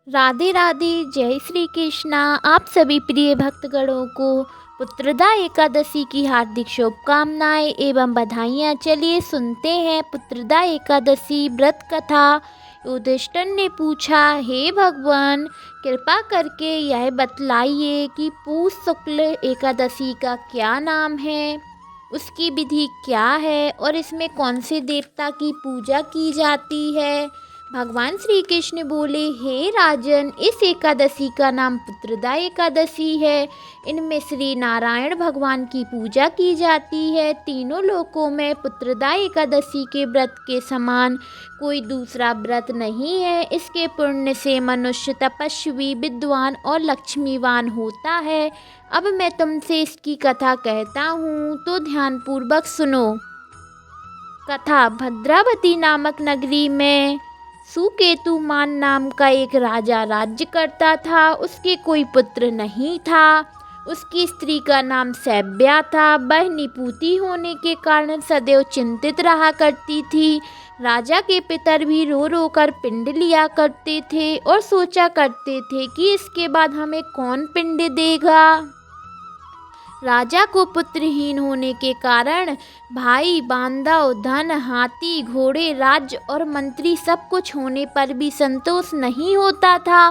राधे राधे। जय श्री कृष्णा। आप सभी प्रिय भक्तगणों को पुत्रदा एकादशी की हार्दिक शुभकामनाएं एवं बधाइयाँ। चलिए सुनते हैं पुत्रदा एकादशी व्रत कथा। युधिष्ठिर ने पूछा, हे भगवान, कृपा करके यह बतलाइए कि पूष शुक्ल एकादशी का क्या नाम है, उसकी विधि क्या है और इसमें कौन से देवता की पूजा की जाती है। भगवान श्री कृष्ण बोले, हे राजन, इस एकादशी का नाम पुत्रदा एकादशी है। इनमें श्री नारायण भगवान की पूजा की जाती है। तीनों लोकों में पुत्रदा एकादशी के व्रत के समान कोई दूसरा व्रत नहीं है। इसके पुण्य से मनुष्य तपस्वी, विद्वान और लक्ष्मीवान होता है। अब मैं तुमसे इसकी कथा कहता हूँ, तो ध्यानपूर्वक सुनो। कथा। भद्रावती नामक नगरी में सुकेतुमान नाम का एक राजा राज्य करता था। उसके कोई पुत्र नहीं था। उसकी स्त्री का नाम सैव्या था। वह निपुती होने के कारण सदैव चिंतित रहा करती थी। राजा के पितर भी रो रो कर पिंड लिया करते थे और सोचा करते थे कि इसके बाद हमें कौन पिंड देगा। राजा को पुत्रहीन होने के कारण भाई, बांधव, धन, हाथी, घोड़े, राज्य और मंत्री सब कुछ होने पर भी संतोष नहीं होता था।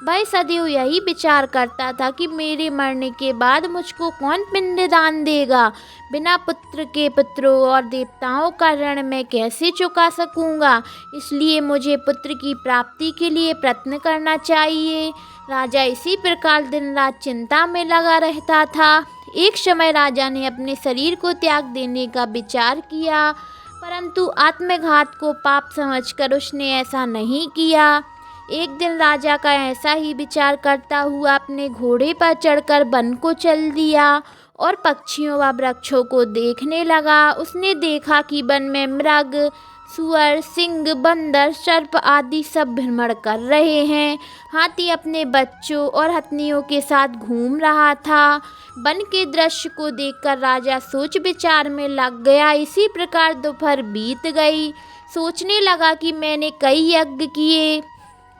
वह सदैव यही विचार करता था कि मेरे मरने के बाद मुझको कौन पिंडदान देगा। बिना पुत्र के पितरों और देवताओं का ऋण मैं कैसे चुका सकूंगा। इसलिए मुझे पुत्र की प्राप्ति के लिए प्रयत्न करना चाहिए। राजा इसी प्रकार दिन रात चिंता में लगा रहता था। एक समय राजा ने अपने शरीर को त्याग देने का विचार किया, परंतु आत्मघात को पाप समझकर उसने ऐसा नहीं किया। एक दिन राजा का ऐसा ही विचार करता हुआ अपने घोड़े पर चढ़कर वन को चल दिया और पक्षियों व वृक्षों को देखने लगा। उसने देखा कि वन में मृग, सुअर, सिंह, बंदर, सर्प आदि सब भ्रमण कर रहे हैं। हाथी अपने बच्चों और हथनियों के साथ घूम रहा था। वन के दृश्य को देखकर राजा सोच विचार में लग गया। इसी प्रकार दोपहर बीत गई। सोचने लगा कि मैंने कई यज्ञ किए,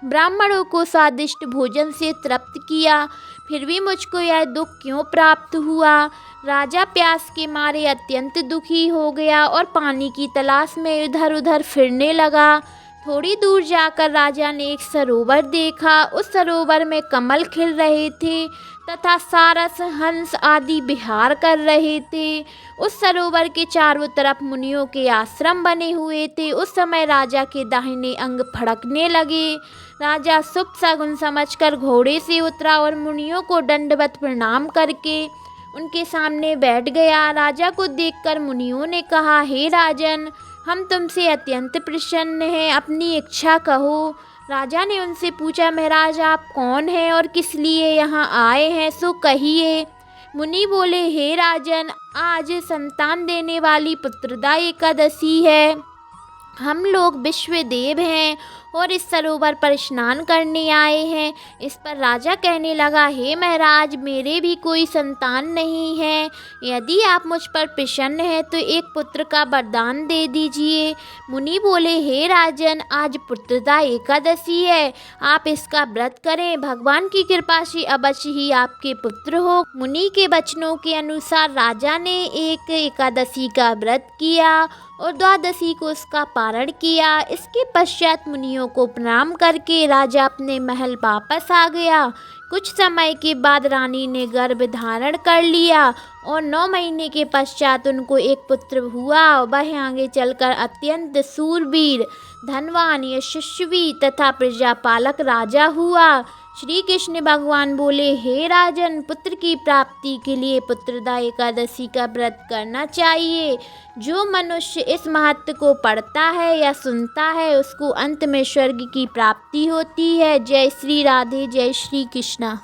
ब्राह्मणों को स्वादिष्ट भोजन से तृप्त किया, फिर भी मुझको यह दुख क्यों प्राप्त हुआ। राजा प्यास के मारे अत्यंत दुखी हो गया और पानी की तलाश में इधर उधर फिरने लगा। थोड़ी दूर जाकर राजा ने एक सरोवर देखा। उस सरोवर में कमल खिल रहे थे तथा सारस, हंस आदि विहार कर रहे थे। उस सरोवर के चारों तरफ मुनियों के आश्रम बने हुए थे। उस समय राजा के दाहिने अंग फड़कने लगे। राजा शुभ शगुन समझकर घोड़े से उतरा और मुनियों को दंडवत प्रणाम करके उनके सामने बैठ गया। राजा को देखकर मुनियों ने कहा, हे राजन, हम तुमसे अत्यंत प्रसन्न हैं, अपनी इच्छा कहो। राजा ने उनसे पूछा, महाराज, आप कौन हैं और किस लिए यहाँ आए हैं, सो कहिए। मुनि बोले, हे राजन, आज संतान देने वाली पुत्रदा एकादशी है। हम लोग विश्वदेव हैं और इस सरोवर पर स्नान करने आए हैं। इस पर राजा कहने लगा, हे महाराज, मेरे भी कोई संतान नहीं है। यदि आप मुझ पर प्रसन्न हैं तो एक पुत्र का वरदान दे दीजिए। मुनि बोले, हे राजन, आज पुत्रदा एकादशी है, आप इसका व्रत करें। भगवान की कृपा से अवश्य ही आपके पुत्र हो। मुनि के वचनों के अनुसार राजा ने एक एकादशी का व्रत किया और द्वादशी को उसका पारण किया। इसके पश्चात मुनियों को प्रणाम करके राजा अपने महल वापस आ गया। कुछ समय के बाद रानी ने गर्भ धारण कर लिया और 9 महीने के पश्चात उनको एक पुत्र हुआ। वह आगे चलकर अत्यंत सूरवीर, धनवान, यशस्वी तथा प्रजापालक राजा हुआ। श्री कृष्ण भगवान बोले, हे राजन, पुत्र की प्राप्ति के लिए पुत्रदा एकादशी का व्रत करना चाहिए। जो मनुष्य इस महत्व को पढ़ता है या सुनता है उसको अंत में स्वर्ग की प्राप्ति होती है। जय श्री राधे। जय श्री कृष्णा।